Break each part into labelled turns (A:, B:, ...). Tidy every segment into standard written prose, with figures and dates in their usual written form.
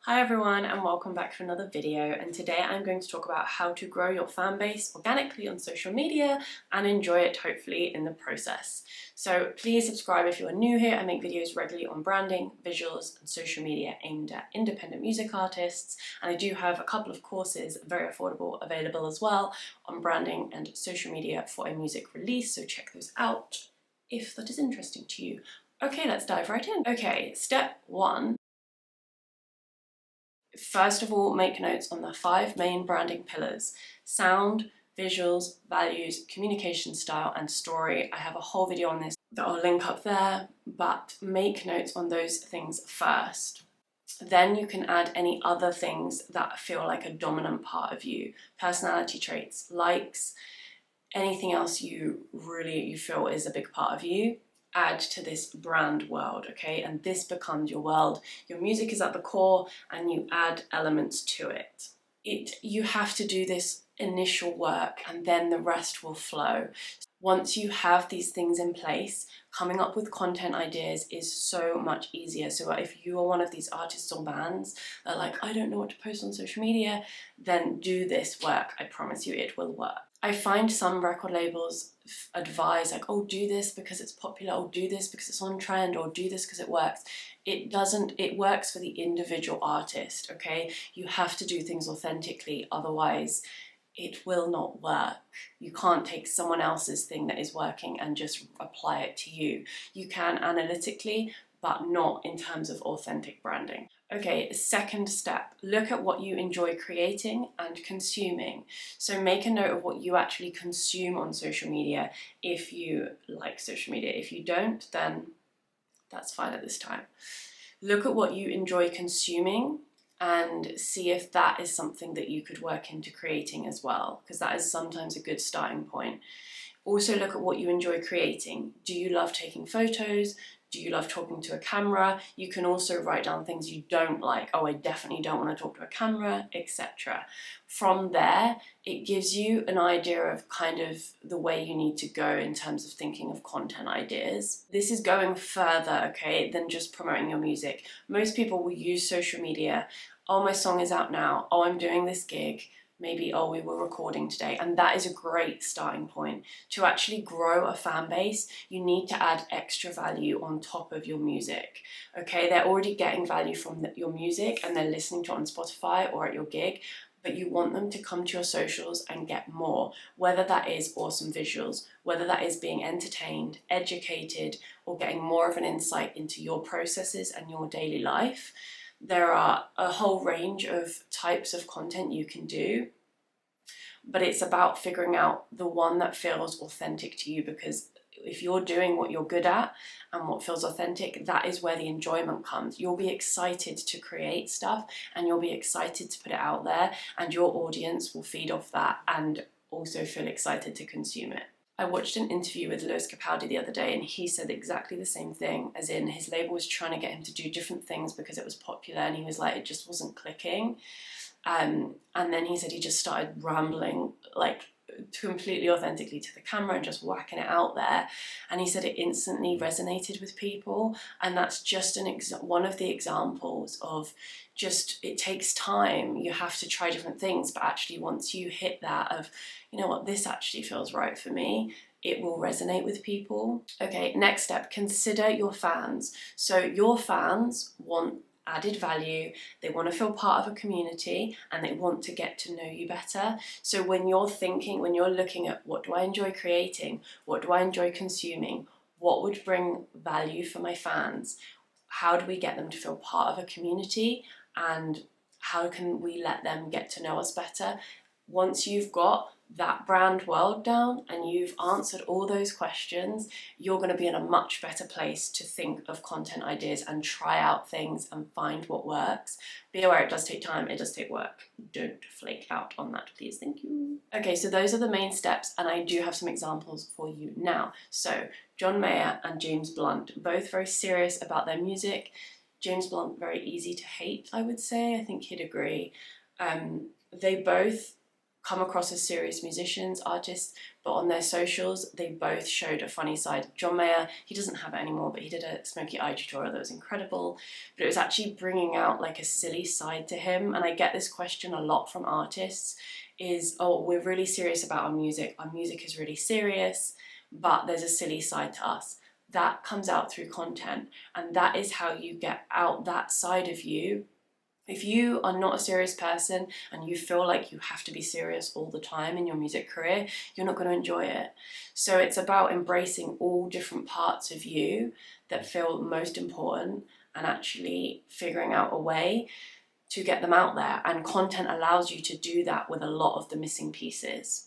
A: Hi everyone and welcome back to another video, and today I'm going to talk about how to grow your fan base organically on social media and enjoy it hopefully in the process. So please subscribe if you are new here. I make videos regularly on branding, visuals and social media aimed at independent music artists, and I do have a couple of courses, very affordable, available as well on branding and social media for a music release, so check those out if that is interesting to you. Okay, let's dive right in. Okay, step one. First of all, make notes on the 5 main branding pillars: sound, visuals, values, communication style, and story. I have a whole video on this that I'll link up there, but make notes on those things first. Then you can add any other things that feel like a dominant part of you, personality traits, likes, anything else you feel is a big part of you. Add to this brand world, okay? And this becomes your world. Your music is at the core and you add elements to it. You have to do this initial work and then the rest will flow. Once you have these things in place, coming up with content ideas is so much easier. So if you are one of these artists or bands that are like, I don't know what to post on social media, then do this work. I promise you it will work. I find some record labels advise like, oh, do this because it's popular, or do this because it's on trend, or do this because it works. It doesn't, it works for the individual artist, okay? You have to do things authentically, otherwise it will not work. You can't take someone else's thing that is working and just apply it to you. You can analytically, but not in terms of authentic branding. Okay, second step, look at what you enjoy creating and consuming. So make a note of what you actually consume on social media if you like social media. If you don't, then that's fine at this time. Look at what you enjoy consuming and see if that is something that you could work into creating as well, because that is sometimes a good starting point. Also look at what you enjoy creating. Do you love taking photos? Do you love talking to a camera? You can also write down things you don't like. Oh, I definitely don't want to talk to a camera, etc. From there, it gives you an idea of kind of the way you need to go in terms of thinking of content ideas. This is going further, okay, than just promoting your music. Most people will use social media. Oh, my song is out now. Oh, I'm doing this gig. Maybe, oh, we were recording today. And that is a great starting point. To actually grow a fan base, you need to add extra value on top of your music. Okay, they're already getting value from your music and they're listening to it on Spotify or at your gig, but you want them to come to your socials and get more, whether that is awesome visuals, whether that is being entertained, educated, or getting more of an insight into your processes and your daily life. There are a whole range of types of content you can do, but it's about figuring out the one that feels authentic to you, because if you're doing what you're good at and what feels authentic, that is where the enjoyment comes. You'll be excited to create stuff and you'll be excited to put it out there, and your audience will feed off that and also feel excited to consume it. I watched an interview with Lewis Capaldi the other day and he said exactly the same thing, as in his label was trying to get him to do different things because it was popular and he was like, it just wasn't clicking. And then he said he just started rambling like completely authentically to the camera and just whacking it out there, and he said it instantly resonated with people. And that's just one of the examples of just, it takes time. You have to try different things, but actually once you hit that of, you know what, this actually feels right for me, it will resonate with people. Okay, next step, consider your fans. So your fans want added value, they want to feel part of a community, and they want to get to know you better. So when you're looking at what do I enjoy creating, what do I enjoy consuming, what would bring value for my fans, how do we get them to feel part of a community, and how can we let them get to know us better? Once you've got that brand world down and you've answered all those questions, you're going to be in a much better place to think of content ideas and try out things and find what works. Be aware it does take time, it does take work. Don't flake out on that, please. Thank you. Okay, so those are the main steps, and I do have some examples for you now. So John Mayer and James Blunt, both very serious about their music. James Blunt, very easy to hate, I would say. I think he'd agree. They both come across as serious musicians, artists, but on their socials, they both showed a funny side. John Mayer, he doesn't have it anymore, but he did a smoky eye tutorial that was incredible, but it was actually bringing out like a silly side to him. And I get this question a lot from artists is, oh, we're really serious about our music is really serious, but there's a silly side to us. That comes out through content, and that is how you get out that side of you. If you are not a serious person and you feel like you have to be serious all the time in your music career, you're not going to enjoy it. So it's about embracing all different parts of you that feel most important and actually figuring out a way to get them out there. And content allows you to do that with a lot of the missing pieces.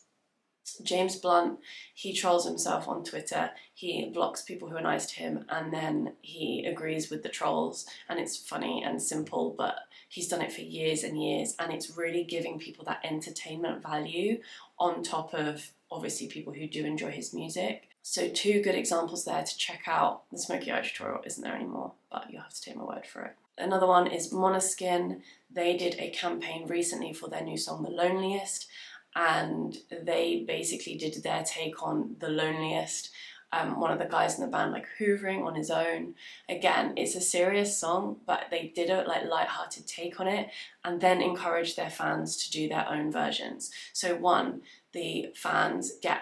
A: James Blunt, he trolls himself on Twitter, he blocks people who are nice to him, and then he agrees with the trolls, and it's funny and simple, but he's done it for years and years, and it's really giving people that entertainment value on top of obviously people who do enjoy his music. So 2 good examples there to check out. The smoky eye tutorial isn't there anymore, but you'll have to take my word for it. Another one is Måneskin. They did a campaign recently for their new song, The Loneliest, and they basically did their take on The Loneliest. One of the guys in the band like hoovering on his own. Again, it's a serious song, but they did a like light-hearted take on it and then encouraged their fans to do their own versions. So 1, the fans get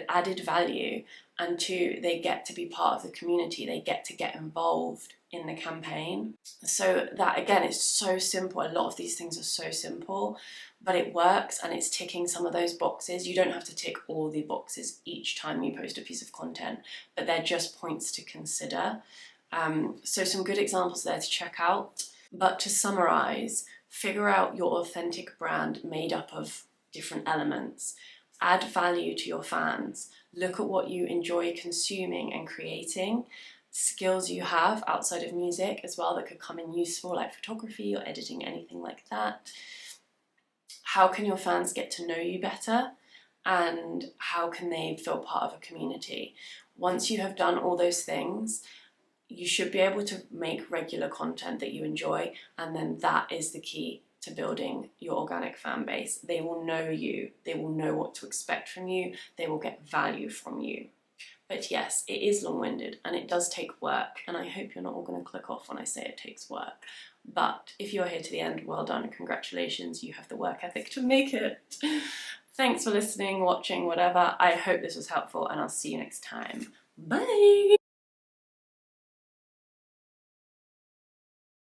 A: added value, and 2, they get to be part of the community. They get to get involved in the campaign. So that, again, is so simple. A lot of these things are so simple, but it works, and it's ticking some of those boxes. You don't have to tick all the boxes each time you post a piece of content, but they're just points to consider. So some good examples there to check out. But to summarize, figure out your authentic brand made up of different elements. Add value to your fans. Look at what you enjoy consuming and creating. Skills you have outside of music as well that could come in useful, like photography or editing, anything like that. How can your fans get to know you better, and how can they feel part of a community? Once you have done all those things, you should be able to make regular content that you enjoy, and then that is the key to building your organic fan base. They will know you, they will know what to expect from you, they will get value from you. But yes, it is long-winded and it does take work, and I hope you're not all going to click off when I say it takes work. But if you're here to the end, well done, congratulations, you have the work ethic to make it. Thanks for listening, watching, whatever. I hope this was helpful, and I'll see you next time. Bye!